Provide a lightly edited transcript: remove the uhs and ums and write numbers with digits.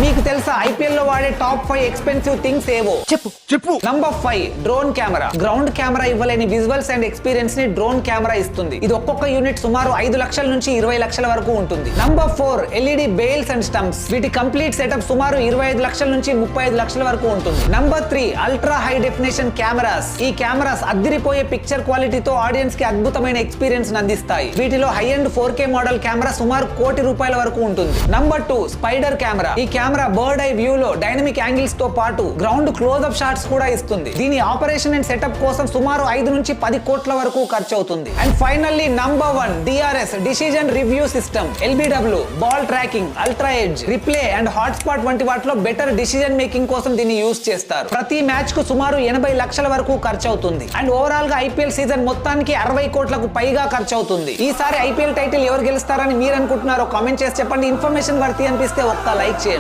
మీకు తెలుసా ఐపీఎల్ లో వాడే టాప్ 5 ఎక్స్పెన్సివ్ థింగ్స్ ఏవో? చెప్పు. Number 5 drone camera. Ground camera ఇవ్వలేని విజువల్స్ అండ్ ఎక్స్పీరియన్స్ ని డ్రోన్ కెమెరా ఇస్తుంది. ఇది ఒక్కొక్క యూనిట్ సుమారు 5 లక్షల నుంచి 20 లక్షల వరకు ఉంటుంది. Number 4 LED bails and stumps. వీటి కంప్లీట్ సెటప్ సుమారు 25 లక్షల నుంచి 35 లక్షల వరకు ఉంటుంది. Number 3 ultra high definition cameras. ఈ కెమెరాస్ అద్దిరిపోయే పిక్చర్ క్వాలిటీతో ఆడియన్స్ కి అద్భుతమైన ఎక్స్పీరియన్స్ అందిస్తాయి. వీటిలో high and 4K model camera సుమారు ₹1,00,00,000 వరకు ఉంటుంది. Number 2 spider camera. ఈ కెమెరా బర్డ్ ఐ వ్యూ లో డైనమిక్ యాంగిల్స్ తో పాటు గ్రౌండ్ క్లోజ్అప్ షాట్స్ కూడా ఇస్తుంది. దీని ఆపరేషన్ అండ్ సెటప్ కోసం సుమారు 5 నుంచి 10 కోట్ల వరకు ఖర్చు అవుతుంది. And finally number 1 DRS decision review system. LBW, ball tracking, ultra edge, replay and hotspot వంటి వాటిలో బెటర్ డిసిజన్ మేకింగ్ కోసం దీన్ని యూజ్ చేస్తారు. ప్రతి మ్యాచ్ కు సుమారు 80 లక్షల వరకు ఖర్చు అవుతుంది. అండ్ ఓవరాల్ గా ఐపీఎల్ సీజన్ మొత్తానికి 60 కోట్లకు పైగా ఖర్చు అవుతుంది. ఈసారి ఐపీఎల్ టైటిల్ ఎవరు గెలుస్తారని మీరు అనుకుంటున్నారో కామెంట్ చేసి చెప్పండి. ఇన్ఫర్మేషన్ వర్తి అనిపిస్తే ఒక్క లైక్ చేయండి.